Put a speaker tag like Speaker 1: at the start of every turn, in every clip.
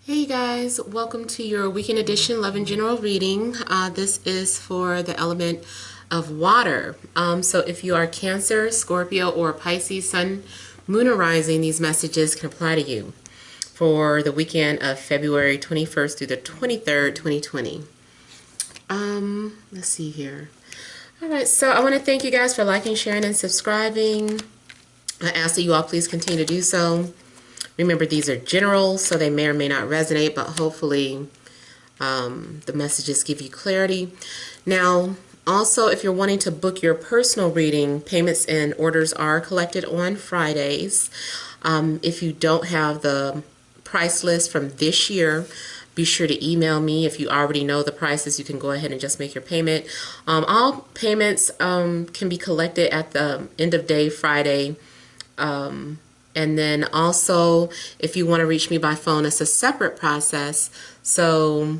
Speaker 1: Hey guys, welcome to your weekend edition Love and General reading. This is for the element of water. So if you are Cancer, Scorpio, or Pisces, Sun, Moon, or Rising, these messages can apply to you for the weekend of February 21st through the 23rd, 2020. Let's see here. All right, so I want to thank you guys for liking, sharing, and subscribing. I ask that you all please continue to do so. Remember, these are general, so they may or may not resonate, but hopefully the messages give you clarity. Now, also, if you're wanting to book your personal reading, payments and orders are collected on Fridays. If you don't have the price list from this year, be sure to email me. If you already know the prices, you can go ahead and just make your payment. All payments can be collected at the end of day Friday. And then also, if you want to reach me by phone, it's a separate process. So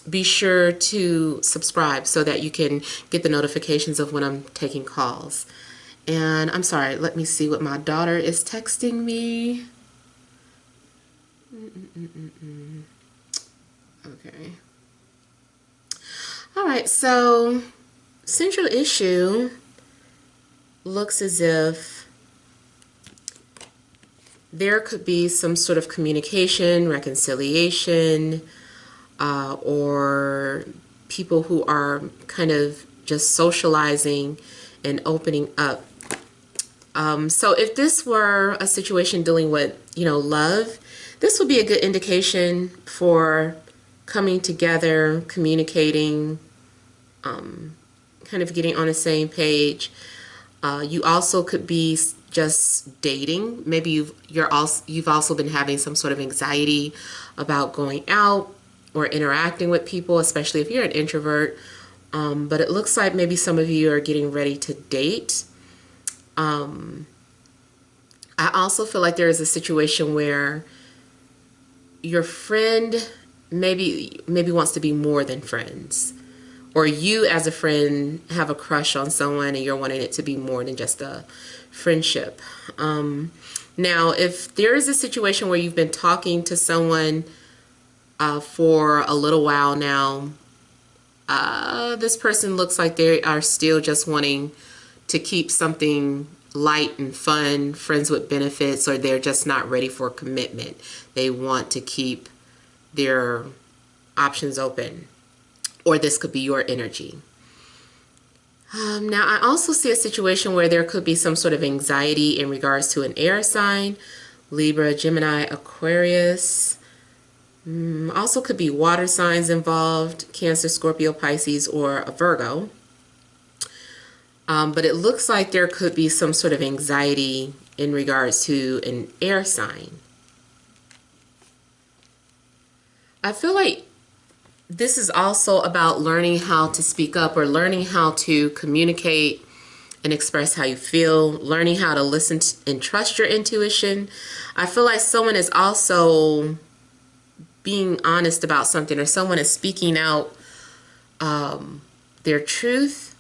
Speaker 1: be sure to subscribe so that you can get the notifications of when I'm taking calls. And I'm sorry, let me see what my daughter is texting me. Okay. All right, so central issue looks as if there could be some sort of communication, reconciliation, or people who are kind of just socializing and opening up. So if this were a situation dealing with, love, this would be a good indication for coming together, communicating, kind of getting on the same page. You also could be just dating. Maybe you've also been having some sort of anxiety about going out or interacting with people, especially if you're an introvert. But it looks like maybe some of you are getting ready to date. I also feel like there is a situation where your friend maybe wants to be more than friends. Or you as a friend have a crush on someone and you're wanting it to be more than just a friendship. Now, if there is a situation where you've been talking to someone for a little while now, this person looks like they are still just wanting to keep something light and fun, friends with benefits, or they're just not ready for commitment. They want to keep their options open. Or this could be your energy. Now, I also see a situation where there could be some sort of anxiety in regards to an air sign, Libra, Gemini, Aquarius. Also could be water signs involved, Cancer, Scorpio, Pisces, or a Virgo. But it looks like there could be some sort of anxiety in regards to an air sign. I feel like this is also about learning how to speak up or learning how to communicate and express how you feel, learning how to listen and trust your intuition. I feel like someone is also being honest about something, or someone is speaking out their truth,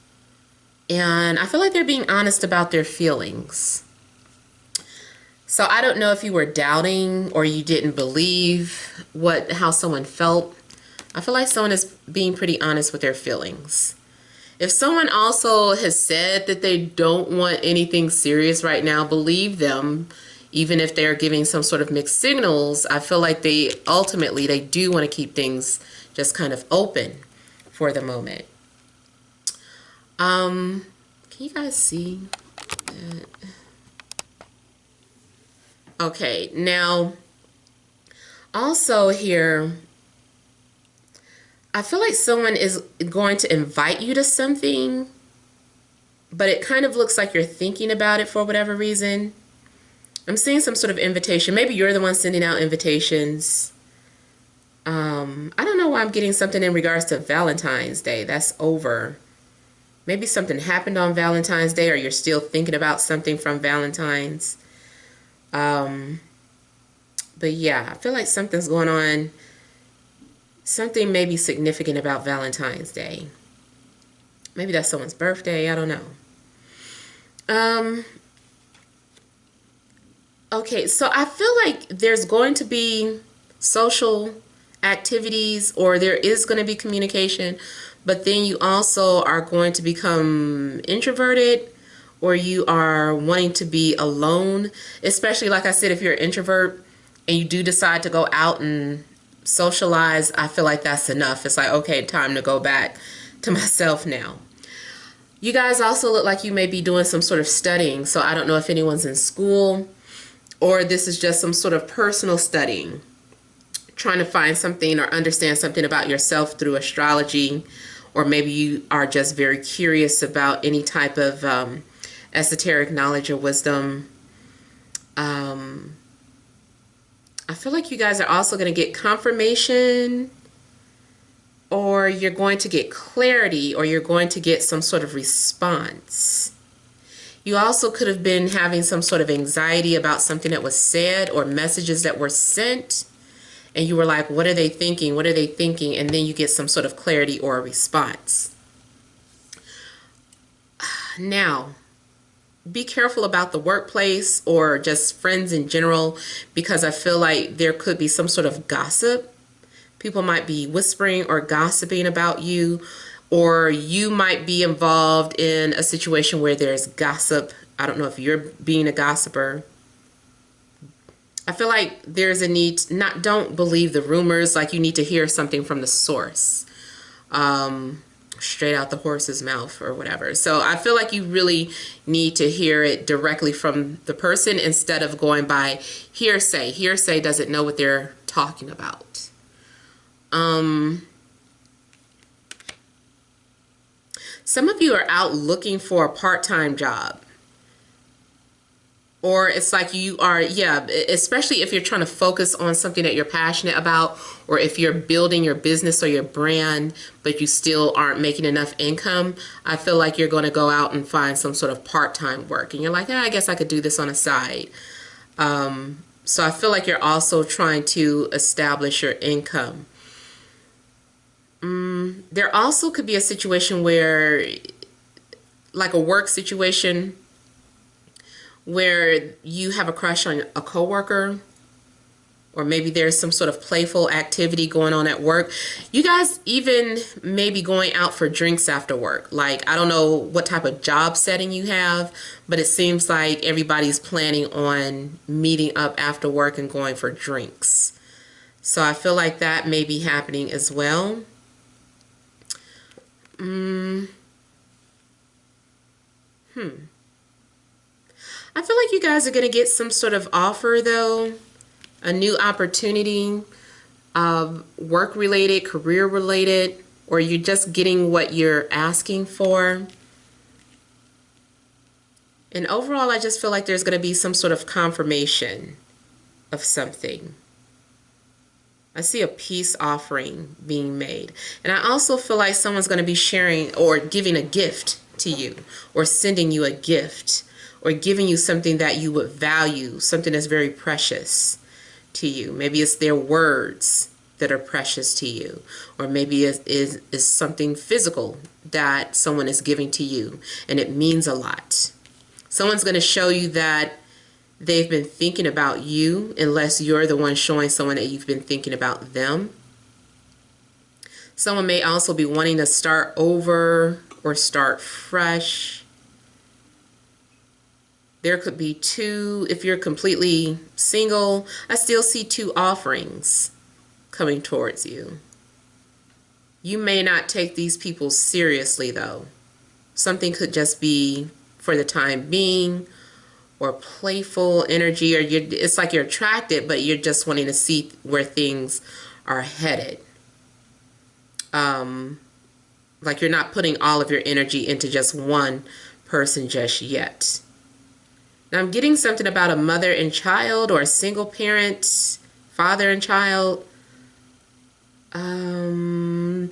Speaker 1: and I feel like they're being honest about their feelings. So I don't know if you were doubting or you didn't believe how someone felt. I feel like someone is being pretty honest with their feelings. If someone also has said that they don't want anything serious right now, believe them. Even if they're giving some sort of mixed signals, I feel like they do want to keep things just kind of open for the moment. Can you guys see that? Okay, now also here, I feel like someone is going to invite you to something, but it kind of looks like you're thinking about it for whatever reason. I'm seeing some sort of invitation. Maybe you're the one sending out invitations. I don't know why I'm getting something in regards to Valentine's Day. That's over. Maybe something happened on Valentine's Day, or you're still thinking about something from Valentine's. But yeah, I feel like something's going on. Something may be significant about Valentine's Day. Maybe that's someone's birthday. I don't know. Okay, so I feel like there's going to be social activities, or there is going to be communication, but then you also are going to become introverted, or you are wanting to be alone, especially like I said, if you're an introvert and you do decide to go out and socialize, I feel like that's enough. It's like, okay, time to go back to myself now. You guys also look like you may be doing some sort of studying, so I don't know if anyone's in school or this is just some sort of personal studying, trying to find something or understand something about yourself through astrology, or maybe you are just very curious about any type of esoteric knowledge or wisdom. I feel like you guys are also going to get confirmation, or you're going to get clarity, or you're going to get some sort of response. You also could have been having some sort of anxiety about something that was said or messages that were sent, and you were like, what are they thinking? What are they thinking? And then you get some sort of clarity or a response. Now, be careful about the workplace or just friends in general, because I feel like there could be some sort of gossip. People might be whispering or gossiping about you, or you might be involved in a situation where there's gossip. I don't know if you're being a gossiper. I feel like there's a need to don't believe the rumors, like you need to hear something from the source, straight out the horse's mouth or whatever. So I feel like you really need to hear it directly from the person instead of going by hearsay. Hearsay doesn't know what they're talking about. Some of you are out looking for a part-time job. Or it's like you are, especially if you're trying to focus on something that you're passionate about, or if you're building your business or your brand, but you still aren't making enough income. I feel like you're going to go out and find some sort of part-time work. And you're like, I guess I could do this on the side. So I feel like you're also trying to establish your income. There also could be a situation where, like a work situation, where you have a crush on a coworker, or maybe there's some sort of playful activity going on at work. You guys even may be going out for drinks after work. Like, I don't know what type of job setting you have, but it seems like everybody's planning on meeting up after work and going for drinks. So I feel like that may be happening as well. I feel like you guys are going to get some sort of offer, though, a new opportunity, work-related, career-related, or you're just getting what you're asking for. And overall, I just feel like there's going to be some sort of confirmation of something. I see a peace offering being made. And I also feel like someone's going to be sharing or giving a gift to you, or sending you a gift, or giving you something that you would value, something that's very precious to you. Maybe it's their words that are precious to you, or maybe it is something physical that someone is giving to you, and it means a lot. Someone's going to show you that they've been thinking about you, unless you're the one showing someone that you've been thinking about them. Someone may also be wanting to start over or start fresh. There could be two, if you're completely single, I still see two offerings coming towards you. You may not take these people seriously, though. Something could just be for the time being, or playful energy, or it's like you're attracted, but you're just wanting to see where things are headed. Like you're not putting all of your energy into just one person just yet. Now I'm getting something about a mother and child, or a single parent, father and child. I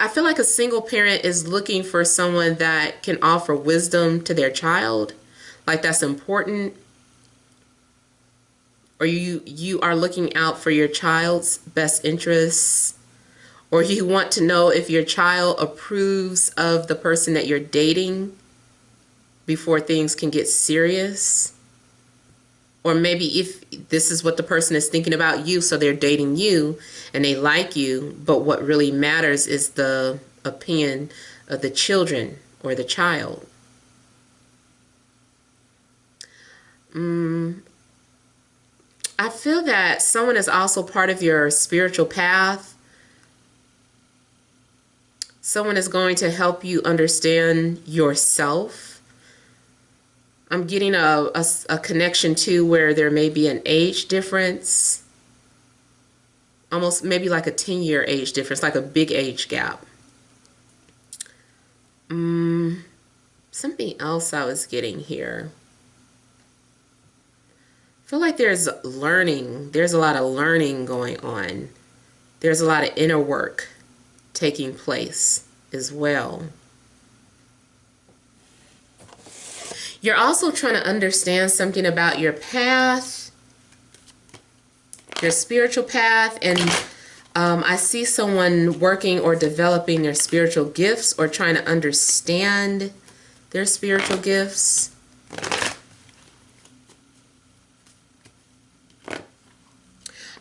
Speaker 1: feel like a single parent is looking for someone that can offer wisdom to their child. Like that's important. Or you are looking out for your child's best interests. Or you want to know if your child approves of the person that you're dating before things can get serious. Or maybe if this is what the person is thinking about you, so they're dating you and they like you, but what really matters is the opinion of the children or the child. I feel that someone is also part of your spiritual path. Someone is going to help you understand yourself. I'm getting a connection too where there may be an age difference. Almost maybe like a 10-year age difference, like a big age gap. Something else I was getting here. I feel like there's learning. There's a lot of learning going on. There's a lot of inner work taking place as well. You're also trying to understand something about your path, your spiritual path, and I see someone working or developing their spiritual gifts or trying to understand their spiritual gifts.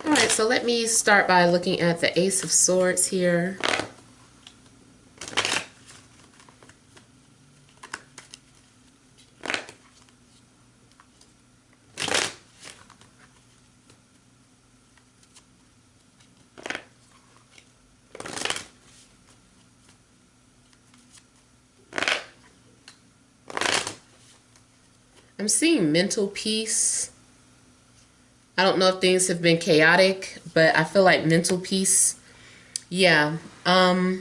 Speaker 1: All right, so let me start by looking at the Ace of Swords here. I'm seeing mental peace. I don't know if things have been chaotic, but I feel like mental peace. Yeah. I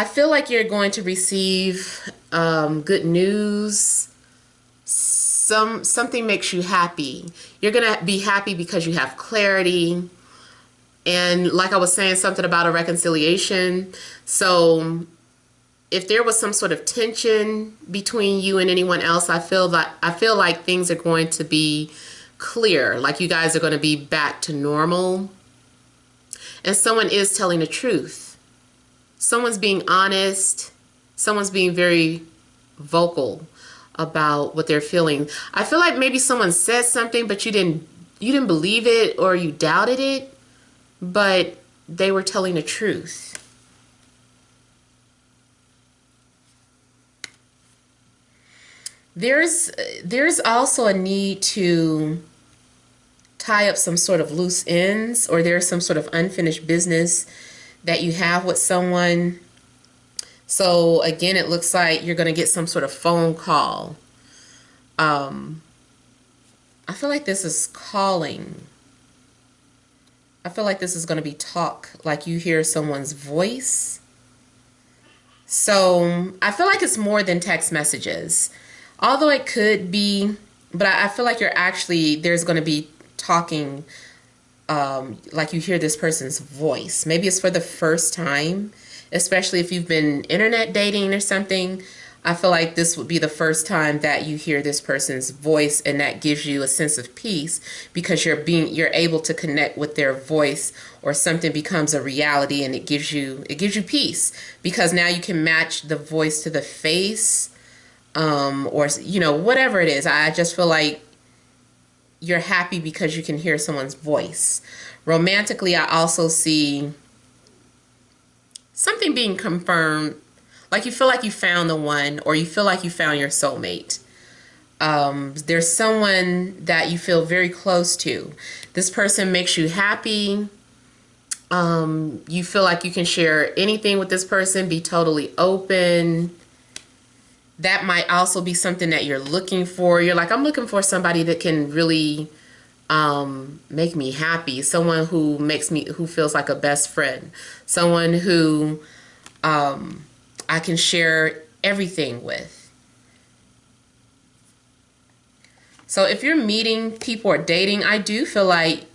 Speaker 1: feel like you're going to receive good news. Something makes you happy. You're going to be happy because you have clarity. And like I was saying, something about a reconciliation. So if there was some sort of tension between you and anyone else, I feel like things are going to be clear, like you guys are going to be back to normal. And someone is telling the truth. Someone's being honest. Someone's being very vocal about what they're feeling. I feel like maybe someone said something, but you didn't believe it or you doubted it, but they were telling the truth. There's also a need to tie up some sort of loose ends, or there's some sort of unfinished business that you have with someone. So again, it looks like you're going to get some sort of phone call. I feel like this is calling. I feel like this is going to be talk, like you hear someone's voice. So I feel like it's more than text messages. Although it could be, but I feel like there's going to be talking, like you hear this person's voice. Maybe it's for the first time, especially if you've been internet dating or something. I feel like this would be the first time that you hear this person's voice, and that gives you a sense of peace because you're able to connect with their voice, or something becomes a reality and it gives you peace because now you can match the voice to the face. Or whatever it is. I just feel like you're happy because you can hear someone's voice. Romantically, I also see something being confirmed, like you feel like you found the one, or you feel like you found your soulmate. There's someone that you feel very close to. This person makes you happy. You feel like you can share anything with this person, be totally open. That might also be something that you're looking for. You're like, I'm looking for somebody that can really make me happy. Someone who feels like a best friend. Someone who I can share everything with. So if you're meeting people or dating, I do feel like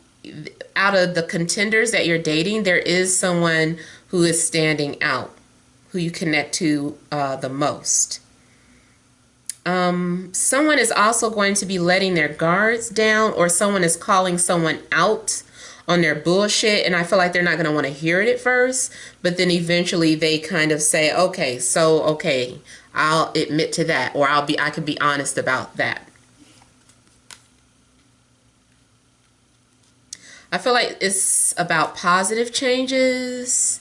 Speaker 1: out of the contenders that you're dating, there is someone who is standing out, who you connect to the most. Someone is also going to be letting their guards down, or someone is calling someone out on their bullshit, and I feel like they're not going to want to hear it at first, but then eventually they kind of say, okay, I'll admit to that, or I can be honest about that. I feel like it's about positive changes.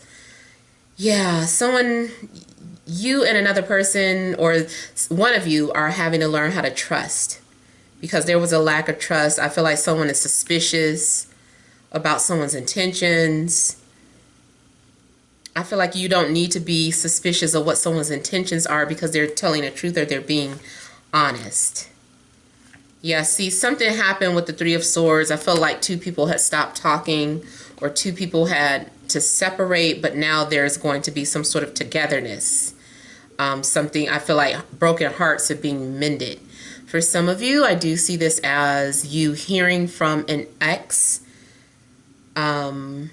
Speaker 1: Yeah, someone, you and another person, or one of you, are having to learn how to trust because there was a lack of trust. I feel like someone is suspicious about someone's intentions. I feel like you don't need to be suspicious of what someone's intentions are because they're telling the truth or they're being honest. Yeah, see, something happened with the Three of Swords. I feel like two people had stopped talking or two people had to separate, but now there's going to be some sort of togetherness. Something, I feel like broken hearts are being mended. For some of you, I do see this as you hearing from an ex, but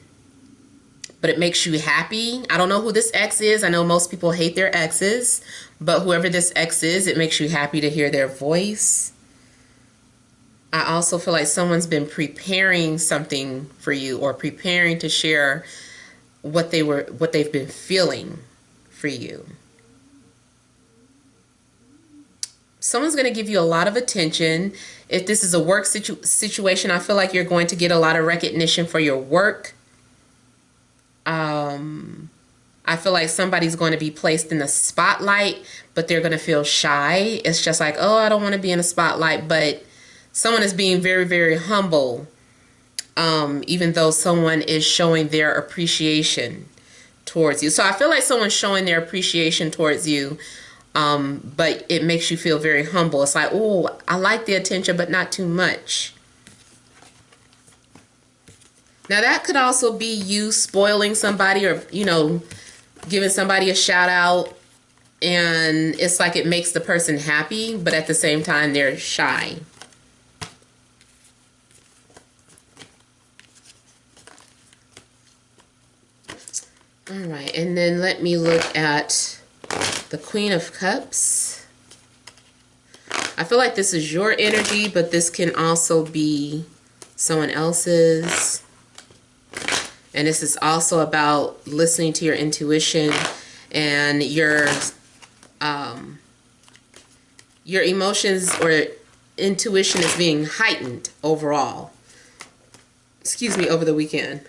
Speaker 1: it makes you happy. I don't know who this ex is. I know most people hate their exes, but whoever this ex is, it makes you happy to hear their voice. I also feel like someone's been preparing something for you or preparing to share what they've been feeling for you. Someone's going to give you a lot of attention. If this is a work situation, I feel like you're going to get a lot of recognition for your work. I feel like somebody's going to be placed in the spotlight, but they're going to feel shy. It's just like, oh, I don't want to be in the spotlight, but someone is being very, very humble, even though someone is showing their appreciation towards you. So I feel like someone's showing their appreciation towards you, but it makes you feel very humble. It's like, oh, I like the attention, but not too much. Now that could also be you spoiling somebody or, giving somebody a shout out. And it's like it makes the person happy, but at the same time, they're shy. All right, and then let me look at the Queen of Cups. I feel like this is your energy, but this can also be someone else's. And this is also about listening to your intuition and your emotions or intuition is being heightened overall. Excuse me, over the weekend.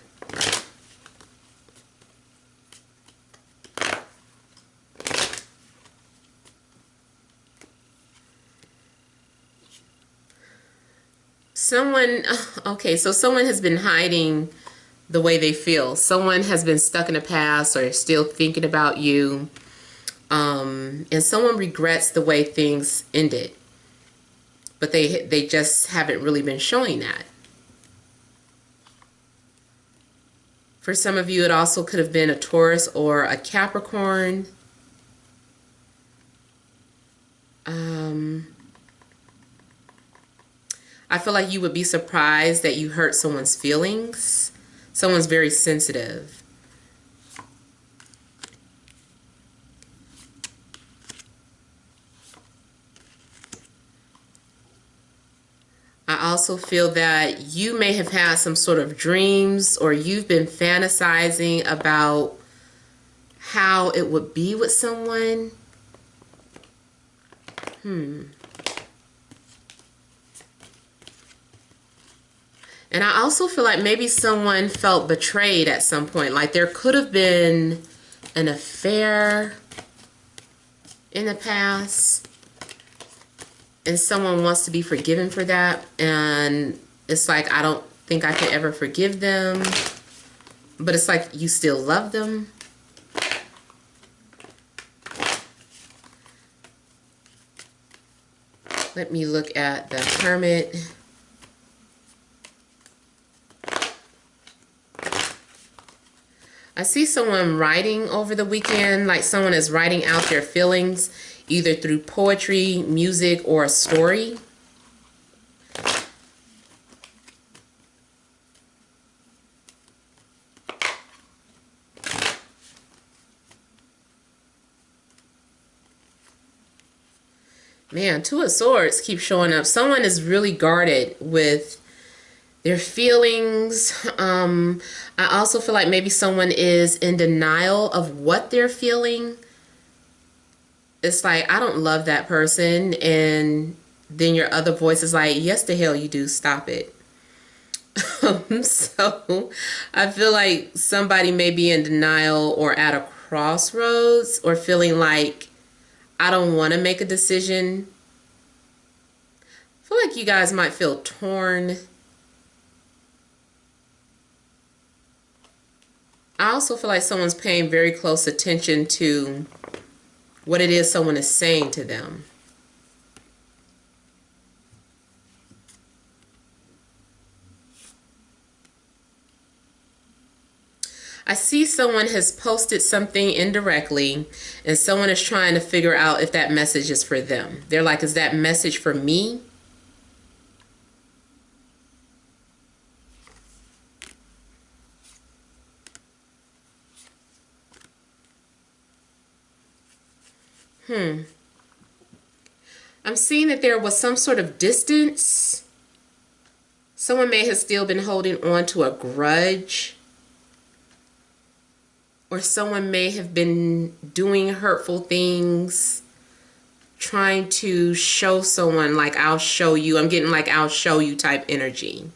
Speaker 1: Okay, so someone has been hiding the way they feel. Someone has been stuck in the past or still thinking about you. And someone regrets the way things ended. But they just haven't really been showing that. For some of you, it also could have been a Taurus or a Capricorn. I feel like you would be surprised that you hurt someone's feelings. Someone's very sensitive. I also feel that you may have had some sort of dreams or you've been fantasizing about how it would be with someone. And I also feel like maybe someone felt betrayed at some point. Like there could have been an affair in the past. And someone wants to be forgiven for that. And it's like, I don't think I could ever forgive them. But it's like you still love them. Let me look at the Hermit. I see someone writing over the weekend, like someone is writing out their feelings, either through poetry, music, or a story. Man, Two of Swords keeps showing up. Someone is really guarded with their feelings. I also feel like maybe someone is in denial of what they're feeling. It's like, I don't love that person. And then your other voice is like, yes, the hell you do. Stop it. So I feel like somebody may be in denial or at a crossroads or feeling like I don't want to make a decision. I feel like you guys might feel torn. I also feel like someone's paying very close attention to what it is someone is saying to them. I see someone has posted something indirectly and someone is trying to figure out if that message is for them. They're like, is that message for me? I'm seeing that there was some sort of distance. Someone may have still been holding on to a grudge. Or someone may have been doing hurtful things, trying to show someone like, I'll show you. I'm getting like, I'll show you type energy.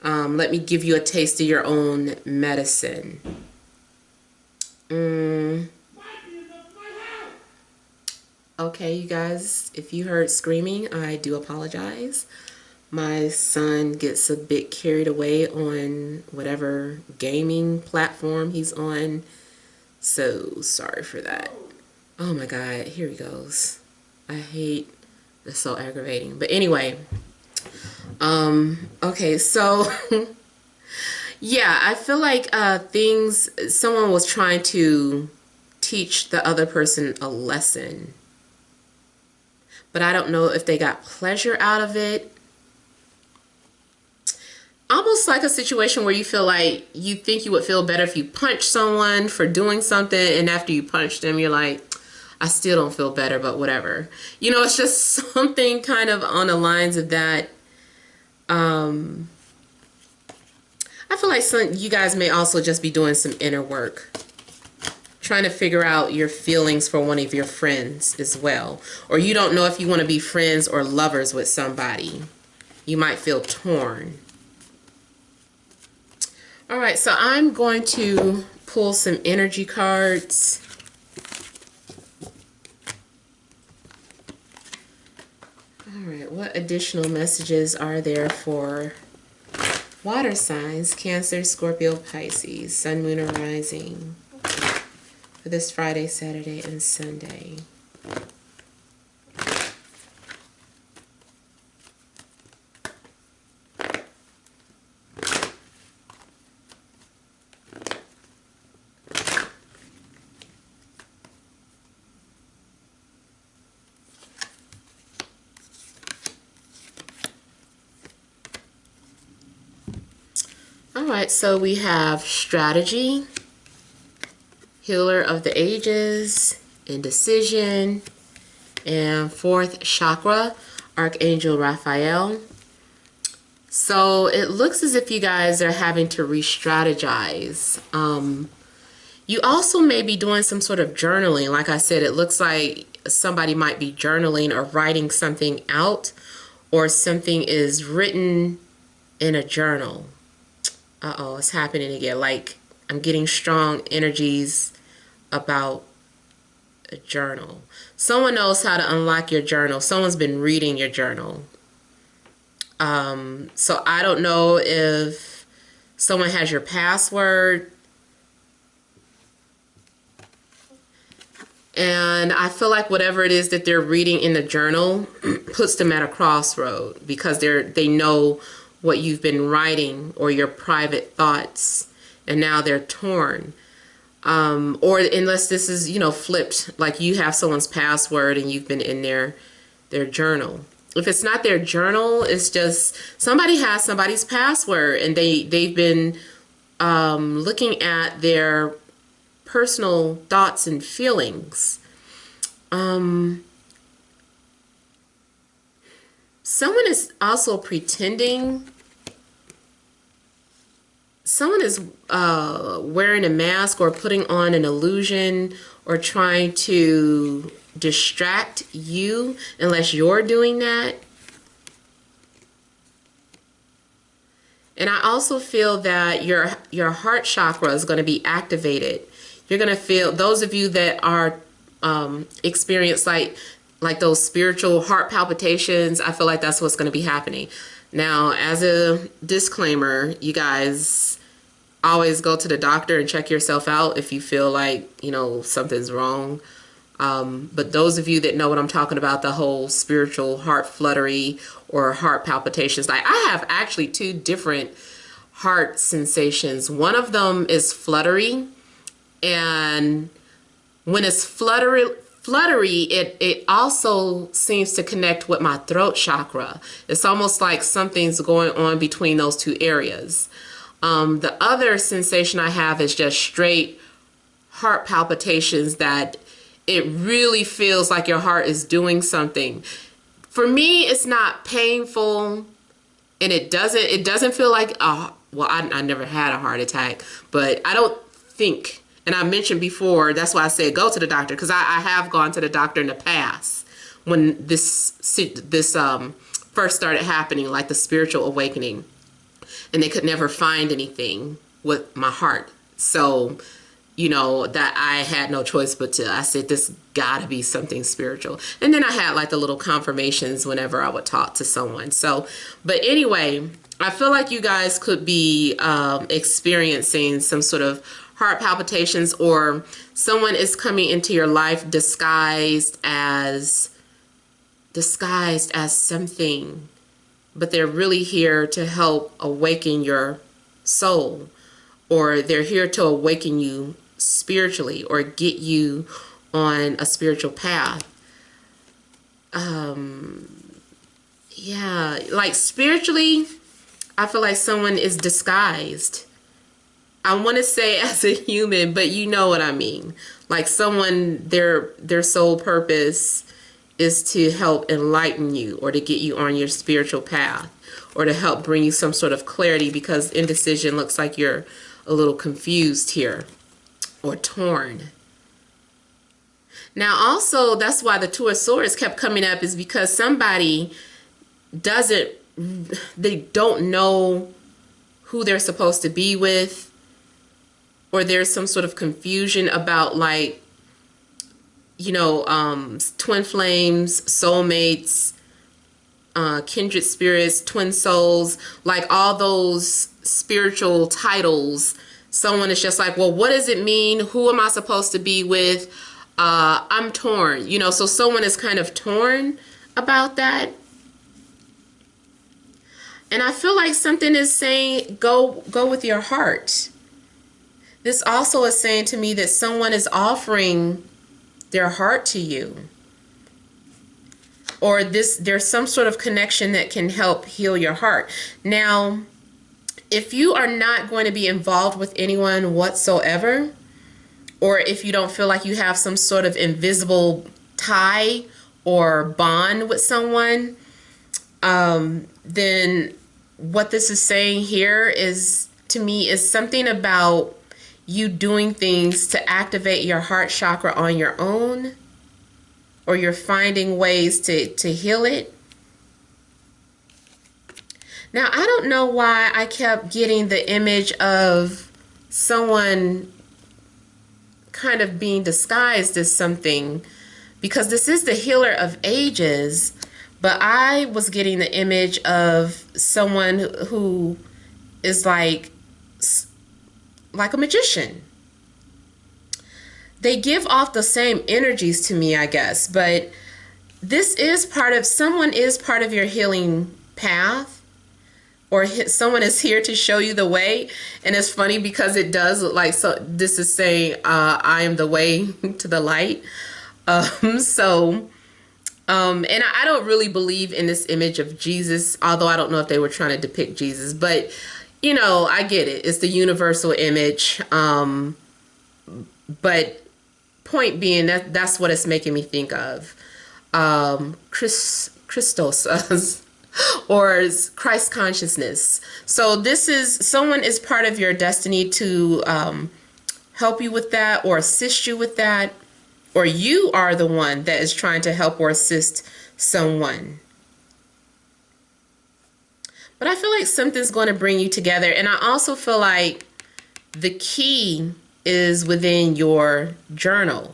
Speaker 1: Let me give you a taste of your own medicine. Okay, you guys, if you heard screaming, I do apologize. My son gets a bit carried away on whatever gaming platform he's on. So sorry for that. Oh my God, here he goes. I hate, it's so aggravating. But anyway, okay, so yeah, I feel like someone was trying to teach the other person a lesson. But I don't know if they got pleasure out of it. Almost like a situation where you feel like you think you would feel better if you punch someone for doing something, and after you punch them, you're like, I still don't feel better, but whatever. You know, it's just something kind of on the lines of that. I feel like you guys may also just be doing some inner work, trying to figure out your feelings for one of your friends as well. Or you don't know if you want to be friends or lovers with somebody. You might feel torn. All right, so I'm going to pull some energy cards. All right, what additional messages are there for water signs, Cancer, Scorpio, Pisces, Sun, Moon, or Rising for this Friday, Saturday, and Sunday? All right, so we have strategy, healer of the ages, indecision, and fourth chakra, Archangel Raphael. So it looks as if you guys are having to re-strategize. You also may be doing some sort of journaling. Like I said, it looks like somebody might be journaling or writing something out, or something is written in a journal. Uh-oh, it's happening again. Like, I'm getting strong energies about a journal. Someone knows how to unlock your journal. Someone's been reading your journal. So I don't know if someone has your password. And I feel like whatever it is that they're reading in the journal puts them at a crossroad, because they know what you've been writing or your private thoughts, and now they're torn. Or unless this is, you know, flipped, like you have someone's password and you've been in their journal. If it's not their journal, it's just somebody has somebody's password and they've been looking at their personal thoughts and feelings. Someone is also pretending. Someone is wearing a mask or putting on an illusion or trying to distract you, unless you're doing that. And I also feel that your heart chakra is going to be activated. You're going to feel, those of you that are experience like those spiritual heart palpitations, I feel like that's what's going to be happening. Now, as a disclaimer, you guys always go to the doctor and check yourself out if you feel like, you know, something's wrong. But those of you that know what I'm talking about, the whole spiritual heart fluttery or heart palpitations, like I have actually two different heart sensations. One of them is fluttery, and when it's fluttery, it also seems to connect with my throat chakra. It's almost like something's going on between those two areas. The other sensation I have is just straight heart palpitations, that it really feels like your heart is doing something. For me, it's not painful, and it doesn't feel like, well, I never had a heart attack, but I don't think, and I mentioned before, that's why I said go to the doctor, because I have gone to the doctor in the past when this first started happening, like the spiritual awakening, and they could never find anything with my heart. So, you know, that I had no choice but to, I said, this gotta be something spiritual. And then I had like the little confirmations whenever I would talk to someone. So, but anyway, I feel like you guys could be experiencing some sort of heart palpitations, or someone is coming into your life disguised as something, but they're really here to help awaken your soul, or they're here to awaken you spiritually or get you on a spiritual path. Yeah, like spiritually, I feel like someone is disguised. I want to say as a human, but you know what I mean. Like someone, their sole purpose is to help enlighten you, or to get you on your spiritual path, or to help bring you some sort of clarity, because indecision looks like you're a little confused here, or torn. Now also, that's why the Two of Swords kept coming up, is because somebody they don't know who they're supposed to be with, or there's some sort of confusion about, like, you know, twin flames, soulmates, kindred spirits, twin souls, like all those spiritual titles. Someone is just like, well, what does it mean? Who am I supposed to be with? I'm torn, you know, so someone is kind of torn about that. And I feel like something is saying, go with your heart. This also is saying to me that someone is offering their heart to you, or there's some sort of connection that can help heal your heart. Now, if you are not going to be involved with anyone whatsoever, or if you don't feel like you have some sort of invisible tie or bond with someone, then what this is saying here is, to me, is something about you doing things to activate your heart chakra on your own, or you're finding ways to heal it. Now, I don't know why I kept getting the image of someone kind of being disguised as something, because this is the healer of ages, but I was getting the image of someone who is like a magician. They give off the same energies to me, I guess, but this is someone is part of your healing path, or someone is here to show you the way. And it's funny because it does look like, so this is saying, I am the way to the light. And I don't really believe in this image of Jesus, although I don't know if they were trying to depict Jesus, but you know, I get it. It's the universal image. But point being, that's what it's making me think of. Christos, or Christ consciousness. So this is, someone is part of your destiny to help you with that, or assist you with that, or you are the one that is trying to help or assist someone. But I feel like something's going to bring you together. And I also feel like the key is within your journal.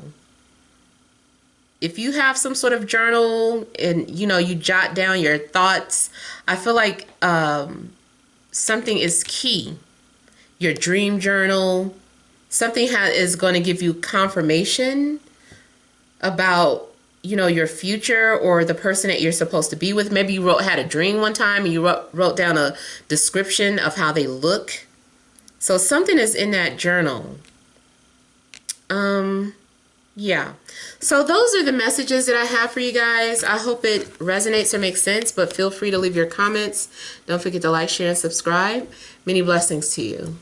Speaker 1: If you have some sort of journal and, you know, you jot down your thoughts, I feel like something is key. Your dream journal, something is going to give you confirmation about, you know, your future or the person that you're supposed to be with. Maybe you had a dream one time and you wrote down a description of how they look. So something is in that journal. Yeah. So those are the messages that I have for you guys. I hope it resonates or makes sense, but feel free to leave your comments. Don't forget to like, share, and subscribe. Many blessings to you.